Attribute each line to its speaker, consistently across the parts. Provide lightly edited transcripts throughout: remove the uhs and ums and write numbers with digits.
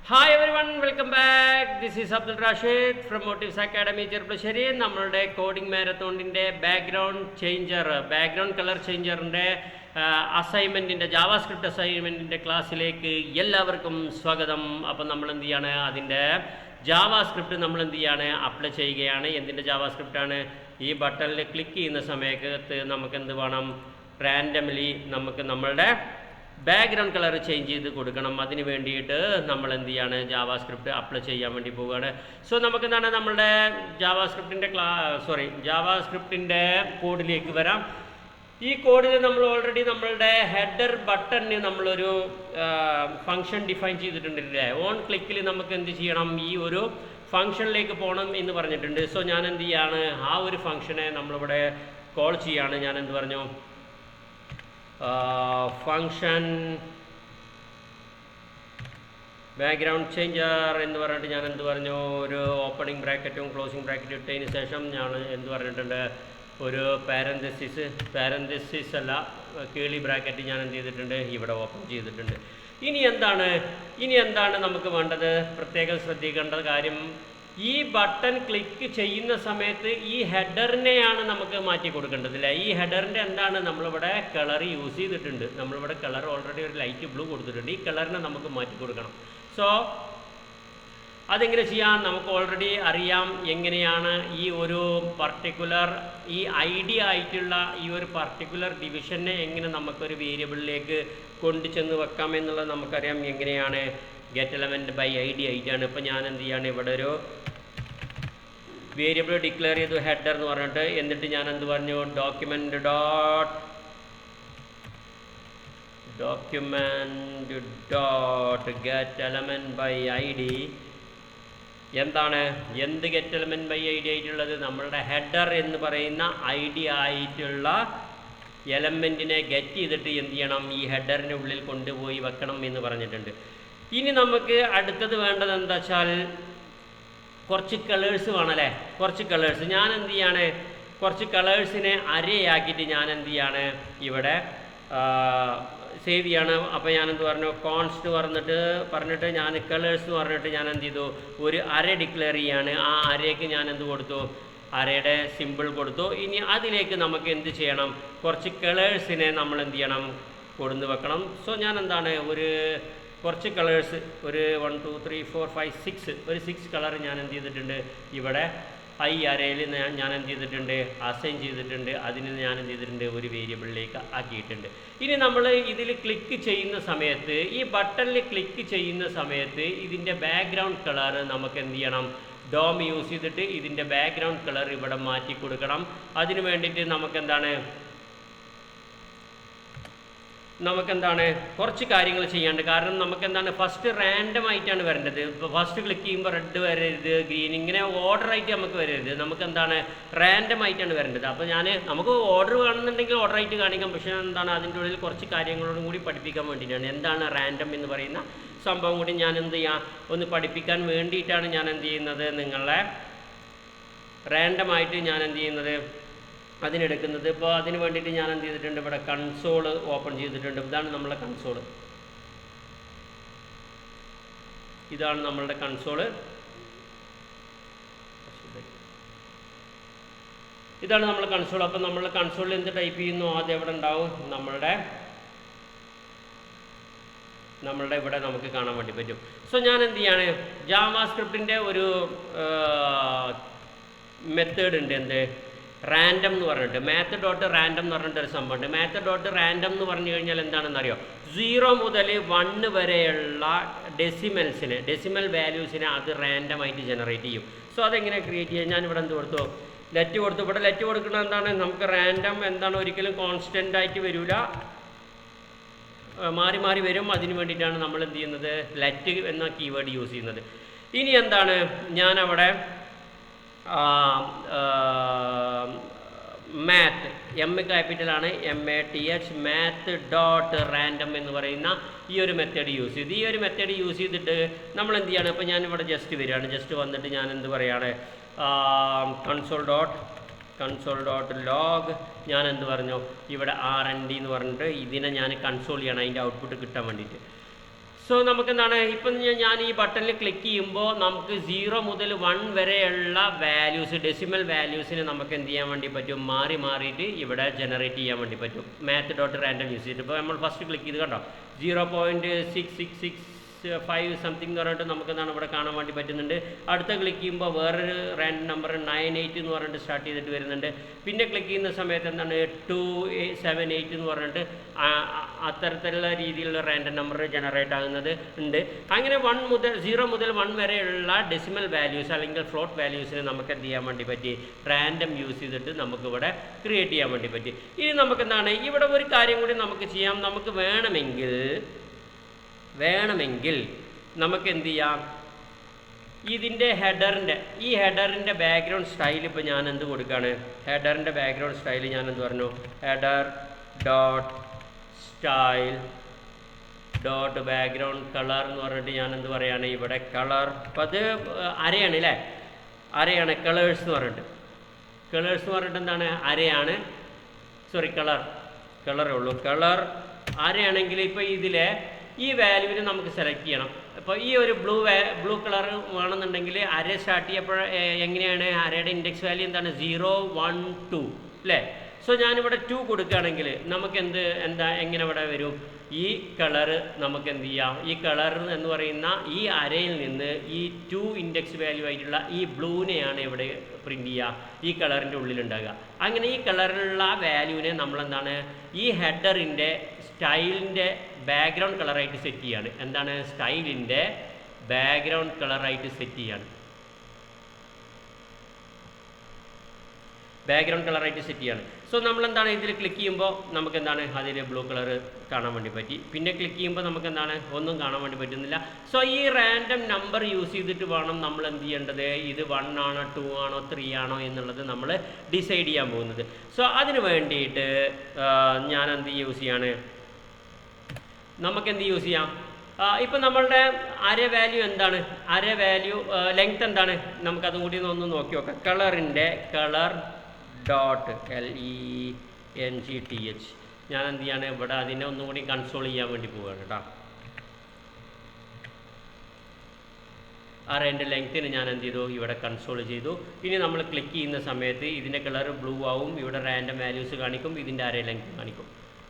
Speaker 1: Hi every one, welcome back. This is Abdul Rashid from motifs academy Cherpulassery. നമ്മളുടെ coding മാരത്തോണിൻ്റെ background colour ചേഞ്ചറിൻ്റെ അസൈൻമെൻറ്റിൻ്റെ JavaScript അസൈൻമെൻറ്റിൻ്റെ ക്ലാസ്സിലേക്ക് എല്ലാവർക്കും സ്വാഗതം. അപ്പം നമ്മൾ എന്ത് ചെയ്യാണ്, അതിൻ്റെ ജാവാസ്ക്രിപ്റ്റ് നമ്മൾ എന്ത് ചെയ്യാണ്, അപ്ലൈ ചെയ്യുകയാണ്. എന്തിൻ്റെ ജാവാസ്ക്രിപ്റ്റാണ്? ഈ ബട്ടണിൽ ക്ലിക്ക് ചെയ്യുന്ന സമയത്ത് നമുക്ക് എന്ത് വേണം, റാൻഡംലി നമുക്ക് നമ്മളുടെ ബാക്ക്ഗ്രൗണ്ട് കളർ ചേഞ്ച് ചെയ്ത് കൊടുക്കണം. അതിന് വേണ്ടിയിട്ട് നമ്മൾ എന്ത് ചെയ്യാണ്, ജാവാസ്ക്രിപ്റ്റ് അപ്ലൈ ചെയ്യാൻ വേണ്ടി പോവുകയാണ്. സോ നമുക്ക് എന്താണ്, നമ്മളുടെ ജാവാസ്ക്രിപ്റ്റിൻ്റെ കോഡിലേക്ക് വരാം. ഈ കോഡിൽ നമ്മൾ ഓൾറെഡി നമ്മളുടെ ഹെഡർ ബട്ടണിന് നമ്മളൊരു ഫംഗ്ഷൻ ഡിഫൈൻ ചെയ്തിട്ടുണ്ടല്ലേ. ഓൺ ക്ലിക്കിൽ നമുക്ക് എന്ത് ചെയ്യണം, ഈ ഒരു ഫംഗ്ഷനിലേക്ക് പോകണം എന്ന് പറഞ്ഞിട്ടുണ്ട്. സോ ഞാൻ എന്ത് ചെയ്യാണ്, ആ ഒരു ഫംഗ്ഷനെ നമ്മളിവിടെ കോൾ ചെയ്യാണ്. ഞാൻ എന്ത് പറഞ്ഞു, ഫംഗ്ഷൻ ബാക്ക്ഗ്രൗണ്ട് ചേഞ്ചർ എന്ന് പറഞ്ഞിട്ട് ഞാൻ എന്ത് പറഞ്ഞു, ഒരു ഓപ്പണിംഗ് ബ്രാക്കറ്റും ക്ലോസിംഗ് ബ്രാക്കറ്റും ഇട്ടതിന് ശേഷം ഞാൻ എന്ത് പറഞ്ഞിട്ടുണ്ട്, ഒരു പാരന്തസിസ് അല്ല കേളി ബ്രാക്കറ്റ് ഞാൻ എന്ത് ചെയ്തിട്ടുണ്ട്, ഇവിടെ ഓപ്പൺ ചെയ്തിട്ടുണ്ട്. ഇനി എന്താണ് നമുക്ക് വേണ്ടത്, പ്രത്യേകം ശ്രദ്ധിക്കേണ്ട കാര്യം, ഈ ബട്ടൺ ക്ലിക്ക് ചെയ്യുന്ന സമയത്ത് ഈ ഹെഡറിനെയാണ് നമുക്ക് മാറ്റി കൊടുക്കേണ്ടത് അല്ലേ. ഈ ഹെഡറിൻ്റെ എന്താണ്, നമ്മളിവിടെ കളർ യൂസ് ചെയ്തിട്ടുണ്ട്. നമ്മളിവിടെ കളർ ഓൾറെഡി ഒരു ലൈറ്റ് ബ്ലൂ കൊടുത്തിട്ടുണ്ട്. ഈ കളറിനെ നമുക്ക് മാറ്റി കൊടുക്കണം. സോ അതെങ്ങനെ ചെയ്യാം, നമുക്ക് ഓൾറെഡി അറിയാം എങ്ങനെയാണ് ഈ ഒരു പർട്ടിക്കുലർ ഈ ഐഡി ആയിട്ടുള്ള ഈ ഒരു പർട്ടിക്കുലർ ഡിവിഷനെ എങ്ങനെ നമുക്കൊരു വേരിയബിളിലേക്ക് കൊണ്ടുചെന്ന് വെക്കാം എന്നുള്ളത് നമുക്കറിയാം. എങ്ങനെയാണ്, ഗെറ്റ് എലമെൻറ്റ് ബൈ ഐഡി ആയിട്ടാണ്. ഇപ്പോൾ ഞാൻ എന്ത് ചെയ്യാണ്, ഇവിടെ ഒരു വേരിയബിൾ ഡിക്ലെയർ ചെയ്തു ഹെഡർ എന്ന് പറഞ്ഞിട്ട്. എന്നിട്ട് ഞാൻ എന്ത് പറഞ്ഞു, document dot get element by I D. എന്ത് get element by I D ആയിട്ടുള്ളത്, നമ്മളുടെ ഹെഡർ എന്ന് പറയുന്ന ഐ ഡി ആയിട്ടുള്ള എലമെൻറ്റിനെ ഗെറ്റ് ചെയ്തിട്ട് എന്ത് ചെയ്യണം, ഈ ഹെഡറിൻ്റെ ഉള്ളിൽ കൊണ്ടുപോയി വെക്കണം എന്ന് പറഞ്ഞിട്ടുണ്ട്. ഇനി നമുക്ക് അടുത്തത് വേണ്ടത് എന്താ വെച്ചാൽ, കുറച്ച് കളേഴ്സ് വേണമല്ലേ. കുറച്ച് കളേഴ്സ് ഞാൻ എന്ത് ചെയ്യാണ്, കുറച്ച് കളേഴ്സിനെ അരയാക്കിയിട്ട് ഞാൻ എന്ത് ചെയ്യാണ്, ഇവിടെ സേവ് ചെയ്യാണ്. അപ്പോൾ ഞാനെന്ത് പറഞ്ഞു, കോൺസ്റ്റ് പറഞ്ഞിട്ട് ഞാൻ കളേഴ്സ് എന്ന് പറഞ്ഞിട്ട് ഞാൻ എന്ത് ചെയ്തു, ഒരു അര ഡിക്ലെയർ ചെയ്യാണ്. ആ അരയ്ക്ക് ഞാൻ എന്ത് കൊടുത്തു, അരയുടെ സിമ്പിൾ കൊടുത്തു. ഇനി അതിലേക്ക് നമുക്ക് എന്ത് ചെയ്യണം, കുറച്ച് കളേഴ്സിനെ നമ്മൾ എന്ത് ചെയ്യണം, കൊടുന്ന് വെക്കണം. സോ ഞാൻ എന്താണ്, കുറച്ച് കളേഴ്സ് ഒരു 1 2 3 4 5 6 ഒരു 6 കളർ ഞാൻ എന്ത് ചെയ്തിട്ടുണ്ട്, ഇവിടെ ഐ അരയിൽ ഞാൻ എന്ത് ചെയ്തിട്ടുണ്ട്, അസൈൻ ചെയ്തിട്ടുണ്ട്. അതിന് ഞാൻ എന്ത് ചെയ്തിട്ടുണ്ട്, ഒരു വേരിയബിളിലേക്ക് ആക്കിയിട്ടുണ്ട്. ഇനി നമ്മൾ ഇതിൽ ക്ലിക്ക് ചെയ്യുന്ന സമയത്ത്, ഈ ബട്ടണിൽ ക്ലിക്ക് ചെയ്യുന്ന സമയത്ത് ഇതിൻ്റെ ബാക്ക്ഗ്രൗണ്ട് കളർ നമുക്ക് എന്ത് ചെയ്യണം, ഡോം യൂസ് ചെയ്തിട്ട് ഇതിൻ്റെ ബാക്ക്ഗ്രൗണ്ട് കളർ ഇവിടെ മാറ്റി കൊടുക്കണം. അതിന് വേണ്ടിയിട്ട് നമുക്കെന്താണ് കുറച്ച് കാര്യങ്ങൾ ചെയ്യാണ്ട്. കാരണം നമുക്കെന്താണ്, ഫസ്റ്റ് റാൻഡം ആയിട്ടാണ് വരേണ്ടത്. ഇപ്പോൾ ഫസ്റ്റ് ക്ലിക്ക് ചെയ്യുമ്പോൾ റെഡ് വരരുത്, ഗ്രീൻ, ഇങ്ങനെ ഓർഡറായിട്ട് നമുക്ക് വരരുത്. നമുക്കെന്താണ്, റാൻഡം ആയിട്ടാണ് വരേണ്ടത്. അപ്പോൾ നമുക്ക് ഓർഡർ കാണുന്നുണ്ടെങ്കിൽ ഓർഡറായിട്ട് കാണിക്കാം. പക്ഷേ അതിൻ്റെ ഉള്ളിൽ കുറച്ച് കാര്യങ്ങളോടും കൂടി പഠിപ്പിക്കാൻ വേണ്ടിയിട്ടാണ്. എന്താണ് റാൻഡം എന്ന് പറയുന്ന സംഭവം കൂടി ഞാൻ എന്ത് ചെയ്യാം, ഒന്ന് പഠിപ്പിക്കാൻ വേണ്ടിയിട്ടാണ് ഞാൻ എന്ത് ചെയ്യുന്നത്, നിങ്ങളെ റാൻഡമായിട്ട് ഞാൻ എന്ത് ചെയ്യുന്നത്, അതിനെടുക്കുന്നത്. ഇപ്പോൾ അതിന് വേണ്ടിയിട്ട് ഞാൻ എന്ത് ചെയ്തിട്ടുണ്ട്, ഇവിടെ കൺസോൾ ഓപ്പൺ ചെയ്തിട്ടുണ്ട്. ഇതാണ് നമ്മളെ കൺസോള്. ഇതാണ് നമ്മളുടെ കൺസോള്. ഇതാണ് നമ്മളെ കൺസോൾ. അപ്പോൾ നമ്മൾ കൺസോളിൽ എന്ത് ടൈപ്പ് ചെയ്യുന്നു, ആദ്യം എവിടെ ഉണ്ടാവും, നമ്മളുടെ ഇവിടെ നമുക്ക് കാണാൻ വേണ്ടി പറ്റും. സോ ഞാൻ എന്ത് ചെയ്യാണ്, ജാവാസ്ക്രിപ്റ്റിൻ്റെ ഒരു മെത്തേഡ് ഉണ്ട്, എന്ത് റാൻഡം എന്ന് പറഞ്ഞിട്ട്, math.random എന്ന് പറഞ്ഞിട്ട് ഒരു സംഭവമുണ്ട്. math.random എന്ന് പറഞ്ഞു കഴിഞ്ഞാൽ എന്താണെന്നറിയോ, 0 മുതൽ 1 വരെയുള്ള ഡെസിമൽ വാല്യൂസിനെ അത് റാൻഡമായിട്ട് ജനറേറ്റ് ചെയ്യും. സോ അതെങ്ങനെ ക്രിയേറ്റ് ചെയ്യാം, ഞാനിവിടെ എന്ത് കൊടുത്തു, ലെറ്റ് കൊടുത്തു. ഇവിടെ ലെറ്റ് കൊടുക്കുന്നത് എന്താണ്, നമുക്ക് റാൻഡം ഒരിക്കലും കോൺസ്റ്റൻ്റ് ആയിട്ട് വരില്ല, മാറി മാറി വരും. അതിന് വേണ്ടിയിട്ടാണ് നമ്മൾ എന്ത് ചെയ്യുന്നത്, ലെറ്റ് എന്ന കീവേഡ് യൂസ് ചെയ്യുന്നത്. ഇനി എന്താണ്, ഞാനവിടെ മാത്ത്, എം ക്യാപിറ്റലാണ്, MATH, math.random എന്ന് പറയുന്ന ഈ ഒരു മെത്തേഡ് യൂസ് ചെയ്ത്, ഈ ഒരു മെത്തേഡ് യൂസ് ചെയ്തിട്ട് നമ്മൾ എന്ത് ചെയ്യാണ്, ഇപ്പോൾ ഞാനിവിടെ ജസ്റ്റ് വരികയാണ്. ജസ്റ്റ് വന്നിട്ട് ഞാൻ എന്ത് പറയുകയാണ്, കൺസോൾ ഡോട്ട് ലോഗ് ഞാൻ എന്ത് പറഞ്ഞു, ഇവിടെ RND എന്ന് പറഞ്ഞിട്ട് ഇതിനെ ഞാൻ കൺസോൾ ചെയ്യണം, അതിൻ്റെ ഔട്ട്പുട്ട് കിട്ടാൻ വേണ്ടിയിട്ട്. സോ നമുക്കെന്താണ് ഇപ്പം ഞാൻ ഈ ബട്ടണിൽ ക്ലിക്ക് ചെയ്യുമ്പോൾ നമുക്ക് 0 മുതൽ 1 വരെയുള്ള വാല്യൂസ് ഡെസിമൽ വാല്യൂസിന് നമുക്ക് എന്ത് ചെയ്യാൻ വേണ്ടി പറ്റും, മാറിയിട്ട് ഇവിടെ ജനറേറ്റ് ചെയ്യാൻ വേണ്ടി പറ്റും math.random യൂസ് ചെയ്തിട്ട്. ഇപ്പോൾ നമ്മൾ ഫസ്റ്റ് ക്ലിക്ക് ചെയ്ത് കണ്ടോ 0.6665 സംതിങ് എന്ന് പറഞ്ഞിട്ട് നമുക്ക് എന്താണ് ഇവിടെ കാണാൻ വേണ്ടി പറ്റുന്നുണ്ട്. അടുത്ത ക്ലിക്ക് ചെയ്യുമ്പോൾ വേറൊരു റാൻഡം നമ്പർ 98 എന്ന് പറഞ്ഞിട്ട് സ്റ്റാർട്ട് ചെയ്തിട്ട് വരുന്നുണ്ട്. പിന്നെ ക്ലിക്ക് ചെയ്യുന്ന സമയത്ത് എന്താണ് 278 എന്ന് പറഞ്ഞിട്ട് അത്തരത്തിലുള്ള രീതിയിലുള്ള റാൻഡം നമ്പർ ജനറേറ്റ് ആകുന്നത് ഉണ്ട്. അങ്ങനെ 0 മുതൽ 1 വരെയുള്ള ഡെസിമൽ വാല്യൂസ് അല്ലെങ്കിൽ ഫ്ലോട്ട് വാല്യൂസിന് നമുക്ക് എന്ത് ചെയ്യാൻ വേണ്ടി പറ്റി, റാൻഡം യൂസ് ചെയ്തിട്ട് നമുക്കിവിടെ ക്രിയേറ്റ് ചെയ്യാൻ വേണ്ടി പറ്റി. ഇനി നമുക്കെന്താണ് ഇവിടെ ഒരു കാര്യം കൂടി നമുക്ക് ചെയ്യാം. നമുക്ക് വേണമെങ്കിൽ നമുക്ക് എന്ത് ചെയ്യാം, ഇതിൻ്റെ ഹെഡറിൻ്റെ ബാക്ക്ഗ്രൗണ്ട് സ്റ്റൈൽ ഇപ്പോൾ ഞാൻ എന്ത് കൊടുക്കുകയാണ്, ഹെഡറിൻ്റെ ബാക്ക്ഗ്രൗണ്ട് സ്റ്റൈൽ ഞാൻ എന്ത് പറഞ്ഞു, header dot style dot background colour എന്ന് പറഞ്ഞിട്ട് ഞാൻ എന്ത് പറയുകയാണ്, ഇവിടെ കളർ. അപ്പോൾ അത് അരയാണ് അല്ലേ, അരയാണ് കളേഴ്സ് എന്ന് പറഞ്ഞിട്ട് എന്താണ് അരയാണ്, സോറി കളറേ ഉള്ളൂ. കളർ അരയാണെങ്കിൽ ഇപ്പോൾ ഇതിലെ ഈ വാല്യൂവിന് നമുക്ക് സെലക്ട് ചെയ്യണം. അപ്പോൾ ഈ ഒരു ബ്ലൂ കളർ വേണമെന്നുണ്ടെങ്കിൽ അര സ്റ്റാർട്ട് ചെയ്യപ്പോൾ എങ്ങനെയാണ്, അരയുടെ ഇൻഡെക്സ് വാല്യൂ എന്താണ് 0, 1, 2 അല്ലേ. സോ ഞാനിവിടെ 2 കൊടുക്കുകയാണെങ്കിൽ നമുക്ക് എങ്ങനെ ഇവിടെ വരും, ഈ കളറ് നമുക്ക് എന്ത് ചെയ്യാം, ഈ കളർ എന്ന് പറയുന്ന ഈ അരയിൽ നിന്ന് ഈ 2 ഇൻഡെക്സ് വാല്യൂ ആയിട്ടുള്ള ഈ ബ്ലൂവിനെയാണ് ഇവിടെ പ്രിൻ്റ് ചെയ്യുക, ഈ കളറിൻ്റെ ഉള്ളിലുണ്ടാകുക. അങ്ങനെ ഈ കളറിലുള്ള വാല്യൂവിനെ നമ്മളെന്താണ് ഈ ഹെഡറിൻ്റെ സ്റ്റൈലിൻ്റെ ബാക്ക്ഗ്രൗണ്ട് കളറായിട്ട് സെറ്റ് ചെയ്യാണ്. എന്താണ് സ്റ്റൈലിൻ്റെ ബാക്ക്ഗ്രൗണ്ട് കളറായിട്ട് സെറ്റ് ചെയ്യാണ്, സോ നമ്മളെന്താണ് ഇതിൽ ക്ലിക്ക് ചെയ്യുമ്പോൾ നമുക്ക് എന്താണ് അതിൽ ബ്ലൂ കളർ കാണാൻ വേണ്ടി പറ്റി. പിന്നെ ക്ലിക്ക് ചെയ്യുമ്പോൾ നമുക്ക് എന്താണ് ഒന്നും കാണാൻ വേണ്ടി പറ്റുന്നില്ല. സോ ഈ റാൻഡം നമ്പർ യൂസ് ചെയ്തിട്ട് വേണം നമ്മൾ എന്ത് ചെയ്യേണ്ടത്, ഇത് 1 ആണോ 2 ആണോ 3 ആണോ എന്നുള്ളത് നമ്മൾ ഡിസൈഡ് ചെയ്യാൻ പോകുന്നത്. സോ അതിന് വേണ്ടിയിട്ട് ഞാൻ എന്ത് യൂസ് ചെയ്യാണ്, നമുക്കെന്ത് യൂസ് ചെയ്യാം, ഇപ്പം നമ്മളുടെ അര വാല്യൂ എന്താണ്, അര വാല്യൂ ലെങ്ത് എന്താണ്, നമുക്കതും കൂടി ഒന്ന് നോക്കി നോക്കാം. കളറിൻ്റെ കളർ ഡോട്ട് LENGTH ഞാൻ എന്ത് ചെയ്യാണ് ഇവിടെ അതിനെ ഒന്നും കൂടി കൺസോൾ ചെയ്യാൻ വേണ്ടി പോവുകയാണ് കേട്ടോ. അറേൻ്റെ ലെങ്ത്തിന് ഞാൻ എന്ത് ചെയ്തു, ഇവിടെ കൺസോൾ ചെയ്തു. ഇനി നമ്മൾ ക്ലിക്ക് ചെയ്യുന്ന സമയത്ത് ഇതിൻ്റെ കളർ ബ്ലൂ ആവും, ഇവിടെ റാൻഡം വാല്യൂസ് കാണിക്കും, ഇതിൻ്റെ അറേ ലെങ്ത് കാണിക്കും.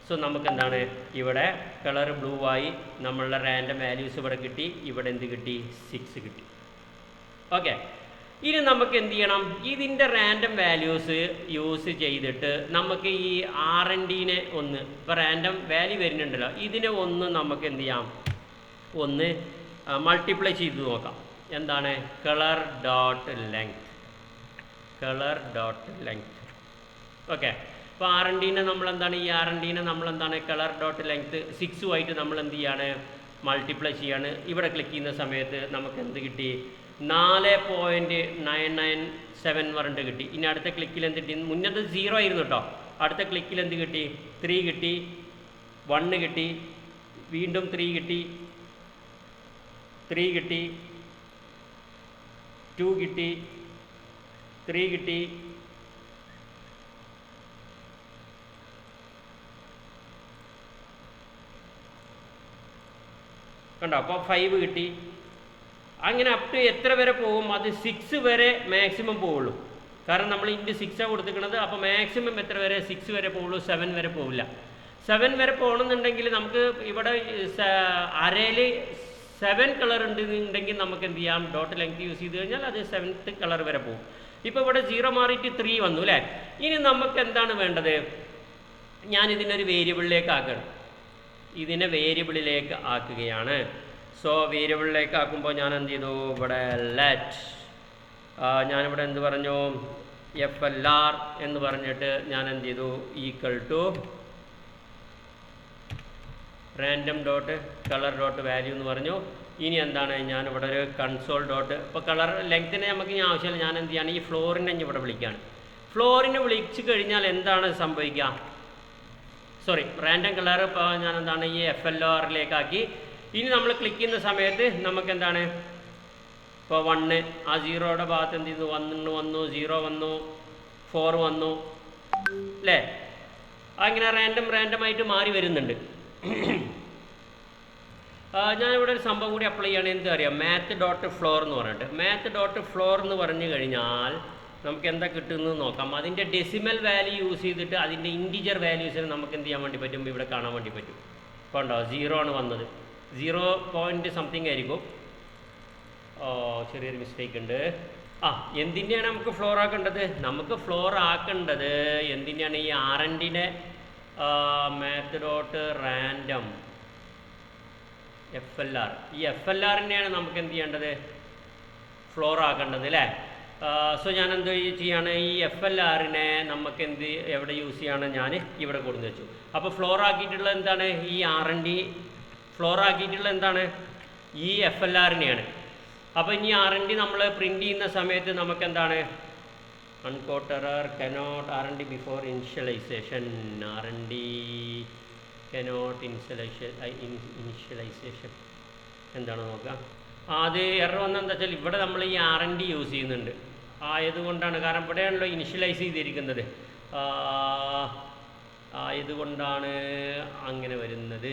Speaker 1: സോ നമുക്ക് എന്താണ് ഇവിടെ കളർ ബ്ലൂ ആയി, നമ്മളുടെ റാൻഡം വാല്യൂസ് ഇവിടെ കിട്ടി, ഇവിടെ എന്ത് കിട്ടി 6 കിട്ടി. ഓക്കെ, ഇനി നമുക്ക് എന്ത് ചെയ്യണം, ഇതിൻ്റെ റാൻഡം വാല്യൂസ് യൂസ് ചെയ്തിട്ട് നമുക്ക് ഈ R&Dനെ ഒന്ന്, ഇപ്പോൾ റാൻഡം വാല്യൂ വരുന്നുണ്ടല്ലോ, ഇതിനെ ഒന്ന് നമുക്ക് എന്ത് ചെയ്യാം, ഒന്ന് മൾട്ടിപ്ലൈ ചെയ്ത് നോക്കാം. എന്താണ് കളർ ഡോട്ട് ലെങ്ത്. ഓക്കെ, ഇപ്പോൾ R&Dനെ നമ്മളെന്താണ് ഈ R&Dനെ നമ്മളെന്താണ് കളർ ഡോട്ട് ലെങ്ത് 6 നമ്മൾ എന്ത് ചെയ്യാണ്, മൾട്ടിപ്ലൈ ചെയ്യാണ്. ഇവിടെ ക്ലിക്ക് ചെയ്യുന്ന സമയത്ത് നമുക്ക് എന്ത് കിട്ടി, 4.997 പറഞ്ഞിട്ട് കിട്ടി. ഇനി അടുത്ത ക്ലിക്കിൽ എന്ത് കിട്ടി, മുന്നത്തെ 0 ആയിരുന്നു കേട്ടോ, അടുത്ത ക്ലിക്കിൽ എന്ത് കിട്ടി, 3 കിട്ടി, 1 കിട്ടി, വീണ്ടും 3 കിട്ടി, 2 കിട്ടി, 3 കിട്ടി, കണ്ടോ, അപ്പോൾ 5 കിട്ടി. അങ്ങനെ അപ് ടു എത്ര വരെ പോകും, അത് 6 വരെ മാക്സിമം പോവുള്ളൂ. കാരണം നമ്മൾ ഇൻറ്റ് 6 കൊടുത്തിരിക്കുന്നത്. അപ്പോൾ മാക്സിമം എത്ര വരെ, 6 വരെ പോവുള്ളൂ, 7 വരെ പോവില്ല. 7 വരെ പോകണമെന്നുണ്ടെങ്കിൽ നമുക്ക് ഇവിടെ അരയിൽ 7 കളർ ഉണ്ടെങ്കിൽ നമുക്ക് എന്ത് ചെയ്യാം, ഡോട്ട് ലെങ്ത് യൂസ് ചെയ്ത് കഴിഞ്ഞാൽ അത് 7th കളർ വരെ പോകും. ഇപ്പോൾ ഇവിടെ 0 മാറിയിട്ട് 3 വന്നു അല്ലേ. ഇനി നമുക്ക് എന്താണ് വേണ്ടത്, ഞാൻ ഇതിനൊരു വേരിയബിളിലേക്ക് ആക്കണം, ഇതിനെ വേരിയബിളിലേക്ക് ആക്കുകയാണ്. സോ വേരിയബിളിലേക്ക് ആക്കുമ്പോൾ ഞാൻ എന്ത് ചെയ്തു, ഇവിടെ ലെറ്റ് ഞാനിവിടെ എന്ത് പറഞ്ഞു, FLR എന്ന് പറഞ്ഞിട്ട് ഞാൻ എന്ത് ചെയ്തു, equal to random dot colour dot value എന്ന് പറഞ്ഞു. ഇനി എന്താണ്, ഞാനിവിടെ ഒരു കൺസോൾ ഡോട്ട്, ഇപ്പോൾ കളർ ലെങ്ത്തിനെ നമുക്ക് ഇനി ആവശ്യമില്ല, ഞാൻ എന്ത് ചെയ്യാണ്, ഈ ഫ്ലോറിനെ ഇവിടെ വിളിക്കുകയാണ്. ഫ്ലോറിനെ വിളിച്ച് കഴിഞ്ഞാൽ എന്താണ് സംഭവിക്കുക, സോറി റാൻഡം കളർ ഇപ്പോൾ ഞാൻ എന്താണ് ഈ FLRലേക്കാക്കി. ഇനി നമ്മൾ ക്ലിക്ക് ചെയ്യുന്ന സമയത്ത് നമുക്ക് എന്താണ്, ഇപ്പോൾ 1 ആ 0യുടെ ഭാഗത്ത് എന്ത് ചെയ്തു, 1 വന്നു, 0 വന്നു, 4 വന്നു അല്ലേ. അങ്ങനെ റാൻഡമായിട്ട് മാറി വരുന്നുണ്ട്. ഞാനിവിടെ ഒരു സംഭവം കൂടി അപ്ലൈ ചെയ്യുകയാണെങ്കിൽ എന്താ അറിയാം, മാത്ത് ഡോട്ട് ഫ്ലോർ എന്ന് പറഞ്ഞിട്ട്. മാത്ത് ഡോട്ട് ഫ്ലോർ എന്ന് പറഞ്ഞു കഴിഞ്ഞാൽ നമുക്ക് എന്താ കിട്ടുന്നത് നോക്കാം. അതിൻ്റെ ഡെസിമൽ വാല്യൂ യൂസ് ചെയ്തിട്ട് അതിൻ്റെ ഇൻറ്റിജർ വാല്യൂസിന് നമുക്ക് എന്ത് ചെയ്യാൻ വേണ്ടി പറ്റും, ഇവിടെ കാണാൻ വേണ്ടി പറ്റും. ഇപ്പോൾ ഉണ്ടോ 0 ആണ് വന്നത്, 0 സംതിങ് ആയിരിക്കും. ചെറിയൊരു മിസ്റ്റേക്ക് ഉണ്ട്. എന്തിൻ്റെയാണ് നമുക്ക് ഫ്ലോർ ആക്കേണ്ടത്? നമുക്ക് ഫ്ലോർ ആക്കേണ്ടത് എന്തിൻ്റെയാണ്? ഈ ആർഎൻഡിൻ്റെ മാത്ത് ഡോട്ട് റാൻഡം FLR, ഈ FLRനെയാണ് നമുക്ക് എന്ത് ചെയ്യേണ്ടത്, ഫ്ലോർ ആക്കേണ്ടത് അല്ലേ. സോ ഞാൻ എന്ത് ചെയ്യാണ്, ഈ FLRനെ നമുക്ക് എവിടെ യൂസ് ചെയ്യാണ്, ഞാൻ ഇവിടെ കൊടുന്ന് വെച്ചു. അപ്പോൾ ഫ്ലോർ ആക്കിയിട്ടുള്ളത് എന്താണ്, ഈ R&D ഫ്ലോർ ആക്കിയിട്ടുള്ളത് എന്താണ്, ഈ FLRനെയാണ്. അപ്പോൾ ഇനി R&D നമ്മൾ പ്രിൻ്റ് ചെയ്യുന്ന സമയത്ത് നമുക്ക് എന്താണ്, uncaught error cannot R&D before initialization, R&D cannot initialization എന്താണ് നോക്കാം. അത് എറർ വന്നെന്താ വെച്ചാൽ ഇവിടെ നമ്മൾ ഈ R&D യൂസ് ചെയ്യുന്നുണ്ട്, ആയതുകൊണ്ടാണ്. കാരണം ഇവിടെയാണല്ലോ ഇനിഷ്യലൈസ് ചെയ്തിരിക്കുന്നത്, ആയതുകൊണ്ടാണ് അങ്ങനെ വരുന്നത്.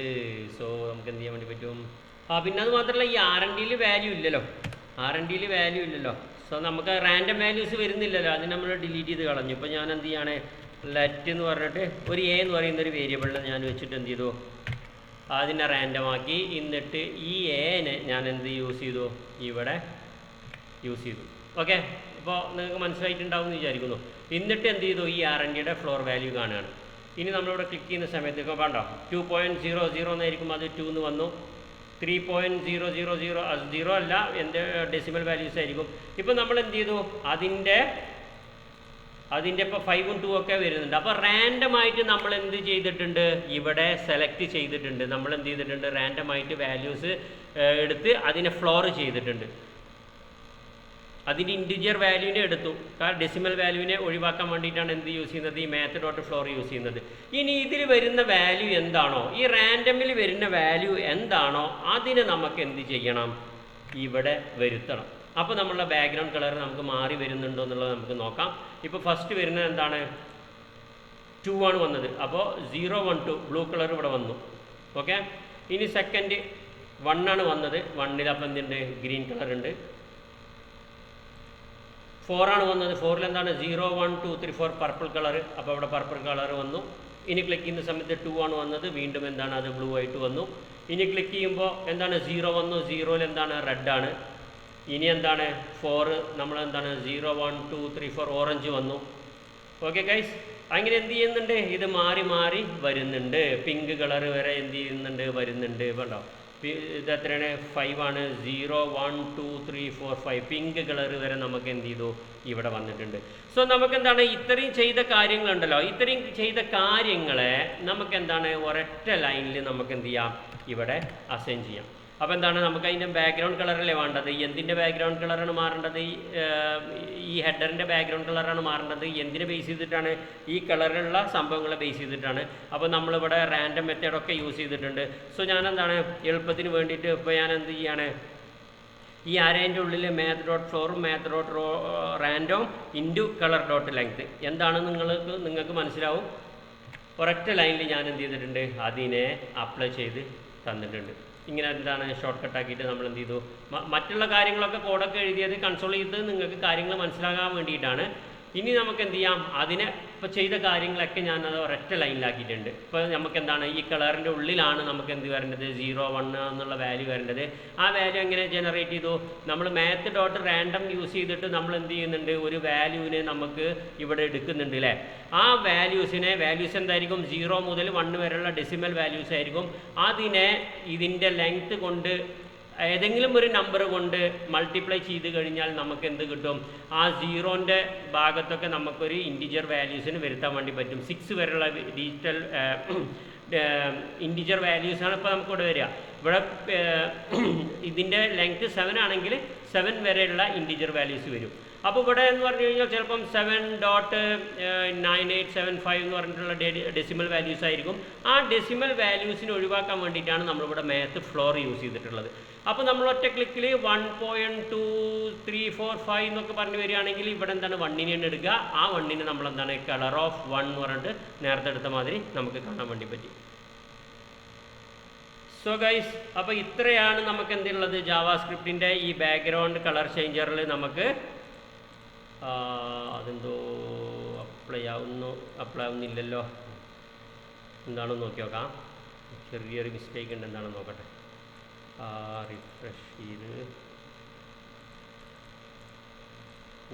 Speaker 1: സോ നമുക്ക് എന്ത് ചെയ്യാൻ വേണ്ടി പറ്റും. പിന്നെ അത് മാത്രമല്ല ഈ R&Dയിൽ വാല്യൂ ഇല്ലല്ലോ, R&Dയിൽ വാല്യൂ ഇല്ലല്ലോ. സോ നമുക്ക് റാൻഡം വാല്യൂസ് വരുന്നില്ലല്ലോ, അതിന് നമ്മൾ ഡിലീറ്റ് ചെയ്ത് കളഞ്ഞു. ഇപ്പോൾ ഞാൻ എന്ത് ചെയ്യാണ്, ലെറ്റ് എന്ന് പറഞ്ഞിട്ട് ഒരു A എന്ന് പറയുന്ന ഒരു വേരിയബിളിനെ ഞാൻ വെച്ചിട്ട് എന്ത് ചെയ്തു, അതിനെ റാൻഡമാക്കി. എന്നിട്ട് ഈ എനെ ഞാൻ എന്ത് യൂസ് ചെയ്തു, ഇവിടെ യൂസ് ചെയ്തു. ഓക്കെ, അപ്പോൾ നിങ്ങൾക്ക് മനസ്സിലായിട്ടുണ്ടാവും എന്ന് വിചാരിക്കുന്നു. എന്നിട്ട് എന്ത് ചെയ്തു, ഈ R&Dയുടെ ഫ്ലോർ വാല്യൂ കാണുകയാണ്. ഇനി നമ്മളിവിടെ ക്ലിക്ക് ചെയ്യുന്ന സമയത്ത് ഇപ്പോൾ വേണ്ട 2.00 എന്നായിരിക്കും, അത് 2 എന്ന് വന്നു. 3.000 അത് 0 അല്ല, എൻ്റെ ഡെസിമൽ വാല്യൂസ് ആയിരിക്കും. ഇപ്പോൾ നമ്മൾ എന്ത് ചെയ്തു, അതിൻ്റെ ഇപ്പോൾ 5ഉം 2 ഒക്കെ വരുന്നുണ്ട്. അപ്പോൾ റാൻഡമായിട്ട് നമ്മൾ എന്ത് ചെയ്തിട്ടുണ്ട്, ഇവിടെ സെലക്ട് ചെയ്തിട്ടുണ്ട്. നമ്മൾ എന്ത് ചെയ്തിട്ടുണ്ട്, റാൻഡമായിട്ട് വാല്യൂസ് എടുത്ത് അതിനെ ഫ്ലോർ ചെയ്തിട്ടുണ്ട്. അതിൻ്റെ ഇൻറ്റിജർ വാല്യൂവിനെ എടുത്തു, കാരണം ഡെസിമൽ വാല്യൂവിനെ ഒഴിവാക്കാൻ വേണ്ടിയിട്ടാണ് എന്ത് യൂസ് ചെയ്യുന്നത്, ഈ മാത്ത് ഡോട്ട് ഫ്ലോർ യൂസ് ചെയ്യുന്നത്. ഇനി ഇതിൽ വരുന്ന വാല്യൂ എന്താണോ, ഈ റാൻഡമിൽ വരുന്ന വാല്യൂ എന്താണോ, അതിനെ നമുക്ക് എന്ത് ചെയ്യണം, ഇവിടെ വരുത്തണം. അപ്പോൾ നമ്മളുടെ ബാക്ക്ഗ്രൗണ്ട് കളർ നമുക്ക് മാറി വരുന്നുണ്ടോ എന്നുള്ളത് നമുക്ക് നോക്കാം. ഇപ്പോൾ ഫസ്റ്റ് വരുന്നത് എന്താണ്, 2 ആണ് വന്നത്. അപ്പോൾ 012 ബ്ലൂ കളർ ഇവിടെ വന്നു. ഓക്കെ, ഇനി സെക്കൻഡ് 1 ആണ് വന്നത്. 1ൽ അപ്പം എന്തുണ്ട്, ഗ്രീൻ കളർ ഉണ്ട്. 4 ആണ് വന്നത്. 4ൽ എന്താണ്, 0 1 2 3 4 പർപ്പിൾ കളർ. അപ്പോൾ ഇവിടെ പർപ്പിൾ കളർ വന്നു. ഇനി ക്ലിക്ക് ചെയ്യുന്ന സമയത്ത് 2 ആണ് വന്നത്, വീണ്ടും എന്താണ്, അത് ബ്ലൂ ആയിട്ട് വന്നു. ഇനി ക്ലിക്ക് ചെയ്യുമ്പോൾ എന്താണ്, 0 വന്നു. 0ൽ എന്താണ്, റെഡ് ആണ്. ഇനി എന്താണ്, 4 നമ്മൾ എന്താണ്, 0 1 2 3 4 ഓറഞ്ച് വന്നു. ഓക്കെ ഗൈസ്, അങ്ങനെ എന്ത് ചെയ്യുന്നുണ്ട്, ഇത് മാറി മാറി വരുന്നുണ്ട്. പിങ്ക് കളർ വരെ എന്ത് ചെയ്യുന്നുണ്ട്, വരുന്നുണ്ട്. വേണ്ടോ, ഇത് എത്രയാണ്, 5 ആണ്. 0 1 2 3 4 5 പിങ്ക് കളർ വരെ നമുക്ക് എന്ത് ചെയ്തു, ഇവിടെ വന്നിട്ടുണ്ട്. സോ നമുക്ക് എന്താണ്, ഇത്രയും ചെയ്ത കാര്യങ്ങളുണ്ടല്ലോ, ഇത്രയും ചെയ്ത കാര്യങ്ങളെ നമുക്ക് എന്താണ്, ഒരൊറ്റ ലൈനിൽ നമുക്ക് എന്ത് ചെയ്യാം, ഇവിടെ അസൈൻ ചെയ്യാം. അപ്പോൾ എന്താണ്, നമുക്ക് അതിൻ്റെ ബാക്ക്ഗ്രൗണ്ട് കളറല്ലേ വേണ്ടത്. എന്തിൻ്റെ ബാക്ക്ഗ്രൗണ്ട് കളറാണ് മാറേണ്ടത്, ഈ ഹെഡറിൻ്റെ ബാക്ക്ഗ്രൗണ്ട് കളറാണ് മാറേണ്ടത്. എന്തിനെ ബേസ് ചെയ്തിട്ടാണ്, ഈ കളറിലുള്ള സംഭവങ്ങളെ ബേസ് ചെയ്തിട്ടാണ്. അപ്പോൾ നമ്മളിവിടെ റാൻഡം മെത്തേഡൊക്കെ യൂസ് ചെയ്തിട്ടുണ്ട്. സോ ഞാൻ എന്താണ്, എളുപ്പത്തിന് വേണ്ടിയിട്ട് ഇപ്പോൾ ഞാൻ എന്ത് ചെയ്യാണ്, ഈ അരേൻ്റെ ഉള്ളിൽ മാത്ത് ഡോട്ട് ഫ്ലോറും math dot random into colour dot length എന്താണെന്ന് നിങ്ങൾക്ക് മനസ്സിലാവും. ഒരൊറ്റ ലൈനിൽ ഞാൻ എന്ത് ചെയ്തിട്ടുണ്ട്, അതിനെ അപ്ലൈ ചെയ്ത് തന്നിട്ടുണ്ട്. ഇങ്ങനെ എന്താണ്, ഷോർട്ട് കട്ടാക്കിയിട്ട് നമ്മൾ എന്ത് ചെയ്തു, മറ്റുള്ള കാര്യങ്ങളൊക്കെ കോഡൊക്കെ എഴുതിയത് കൺസോൾ ചെയ്ത് നിങ്ങൾക്ക് കാര്യങ്ങൾ മനസ്സിലാകാൻ വേണ്ടിയിട്ടാണ്. ഇനി നമുക്ക് എന്ത് ചെയ്യാം, അതിനെ ഇപ്പോൾ ചെയ്ത കാര്യങ്ങളൊക്കെ ഞാനത് ഒരൊറ്റ ലൈനിലാക്കിയിട്ടുണ്ട്. ഇപ്പോൾ നമുക്ക് എന്താണ്, ഈ കളറിൻ്റെ ഉള്ളിലാണ് നമുക്ക് എന്ത് വരേണ്ടത്, 0 1 എന്നുള്ള വാല്യൂ വരേണ്ടത്. ആ വാല്യൂ എങ്ങനെ ജനറേറ്റ് ചെയ്തു, നമ്മൾ മാത്ത് ഡോട്ട് റാൻഡം യൂസ് ചെയ്തിട്ട് നമ്മൾ എന്ത് ചെയ്യുന്നുണ്ട്, ഒരു വാല്യൂവിനെ നമുക്ക് ഇവിടെ എടുക്കുന്നുണ്ട് അല്ലേ. ആ വാല്യൂസ് എന്തായിരിക്കും, 0 മുതൽ 1 വരെയുള്ള ഡെസിമൽ വാല്യൂസ് ആയിരിക്കും. അതിനെ ഇതിൻ്റെ ലെങ്ത്ത് കൊണ്ട് ഏതെങ്കിലും ഒരു നമ്പർ കൊണ്ട് മൾട്ടിപ്ലൈ ചെയ്ത് കഴിഞ്ഞാൽ നമുക്ക് എന്ത് കിട്ടും, ആ 0ൻ്റെ ഭാഗത്തൊക്കെ നമുക്കൊരു ഇൻറ്റിജർ വാല്യൂസിന് വരുത്താൻ വേണ്ടി പറ്റും. 6 വരെയുള്ള ഡിജിറ്റൽ ഇൻറ്റിജർ വാല്യൂസാണ് ഇപ്പോൾ നമുക്കിവിടെ വരിക. ഇവിടെ ഇതിൻ്റെ ലെങ്ത്ത് 7 ആണെങ്കിൽ 7 വരെയുള്ള ഇൻറ്റിജർ വാല്യൂസ് വരും. അപ്പോൾ ഇവിടെ എന്ന് പറഞ്ഞു കഴിഞ്ഞാൽ ചിലപ്പം 7.9875 എന്ന് പറഞ്ഞിട്ടുള്ള ഡെസിമൽ വാല്യൂസ് ആയിരിക്കും. ആ ഡെസിമൽ വാല്യൂസിന് ഒഴിവാക്കാൻ വേണ്ടിയിട്ടാണ് നമ്മളിവിടെ മാത്ത് ഫ്ലോർ യൂസ് ചെയ്തിട്ടുള്ളത്. അപ്പോൾ നമ്മൾ ഒറ്റ ക്ലിക്കിൽ 1.2345 എന്നൊക്കെ പറഞ്ഞു വരികയാണെങ്കിൽ ഇവിടെ എന്താണ്, 1നെയാണ് എടുക്കുക. ആ 1നെ നമ്മളെന്താണ്, കളർ ഓഫ് 1 എന്ന് പറഞ്ഞിട്ട് നേരത്തെ എടുത്ത മാതിരി നമുക്ക് കാണാൻ വേണ്ടി പറ്റി. സോ ഗൈസ്, അപ്പോൾ ഇത്രയാണ് നമുക്ക് എന്തുള്ളത് ജാവാസ്ക്രിപ്റ്റിൻ്റെ ഈ ബാക്ക്ഗ്രൗണ്ട് കളർ ചേഞ്ചറിൽ നമുക്ക് അതെന്തോ അപ്ലൈ ആവുന്നില്ലല്ലോ. എന്താണെന്ന് നോക്കി നോക്കാം. ചെറിയൊരു മിസ്റ്റേക്ക് ഉണ്ട്, എന്താണെന്ന് നോക്കട്ടെ. റിഫ്രഷ് ചെയ്ത്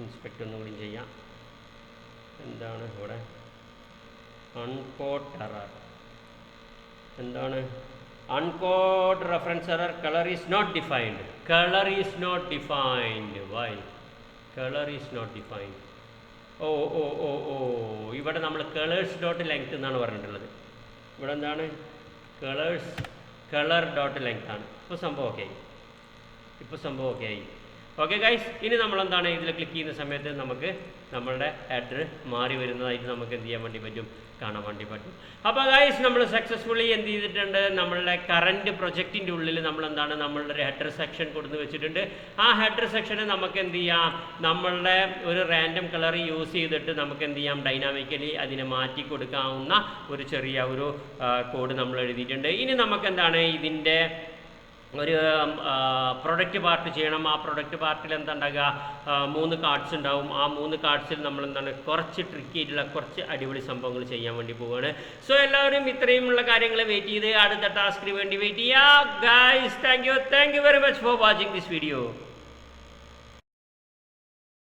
Speaker 1: ഇൻസ്പെക്ട് ഒന്നും കൂടി ചെയ്യാം. എന്താണ് ഇവിടെ അൺകോഡ് എറർ? എന്താണ് uncaught reference error? Colour is not defined. Colour is not defined. Why colour is not defined? ഓ ഓ ഓ ഓ ഇവിടെ നമ്മൾ കളേഴ്സ് ഡോട്ട് ലെങ്ത് എന്നാണ് പറഞ്ഞിട്ടുള്ളത്. ഇവിടെ എന്താണ് കളർ ഡോട്ട് ലെങ്ത് ആണ്. ഇപ്പോൾ സംഭവം ഓക്കെ ആയി. ഓക്കെ ഗൈസ്, ഇനി നമ്മളെന്താണ് ഇതിൽ ക്ലിക്ക് ചെയ്യുന്ന സമയത്ത് നമുക്ക് നമ്മളുടെ ഹെഡർ മാറി വരുന്നതായിട്ട് നമുക്ക് എന്ത് ചെയ്യാൻ വേണ്ടി പറ്റും, കാണാൻ വേണ്ടി പറ്റും. അപ്പോൾ ഗൈസ്, നമ്മൾ സക്സസ്ഫുള്ളി എന്ത് ചെയ്തിട്ടുണ്ട്, നമ്മളുടെ കറൻറ്റ് പ്രൊജക്റ്റിൻ്റെ ഉള്ളിൽ നമ്മളെന്താണ് നമ്മളുടെ ഒരു ഹെഡർ സെക്ഷൻ കൊടുത്ത് വെച്ചിട്ടുണ്ട്. ആ ഹെഡർ സെക്ഷന് നമുക്ക് എന്ത് ചെയ്യാം, നമ്മളുടെ ഒരു റാൻഡം കളർ യൂസ് ചെയ്തിട്ട് നമുക്ക് എന്ത് ചെയ്യാം, ഡൈനാമിക്കലി അതിനെ മാറ്റി കൊടുക്കാവുന്ന ഒരു ചെറിയ ഒരു കോഡ് നമ്മൾ എഴുതിയിട്ടുണ്ട്. ഇനി നമുക്ക് എന്താണ് ഇതിൻ്റെ ഒരു പ്രൊഡക്റ്റ് പാർട്ട് ചെയ്യണം. ആ പ്രൊഡക്റ്റ് പാർട്ടിൽ എന്താ ഉണ്ടാകുക, 3 കാർഡ്സ് ഉണ്ടാവും. ആ 3 കാർഡ്സിൽ നമ്മൾ എന്താണ് കുറച്ച് ട്രിക്കി ആയിട്ടുള്ള കുറച്ച് അടിപൊളി സംഭവങ്ങൾ ചെയ്യാൻ വേണ്ടി പോവുകയാണ്. സോ എല്ലാവരും ഇത്രയുമുള്ള കാര്യങ്ങൾ വെയിറ്റ് ചെയ്ത് അടുത്ത ടാസ്കിന് വേണ്ടി വെയിറ്റ് ചെയ്യുക. Guys, thank you very much for watching this video.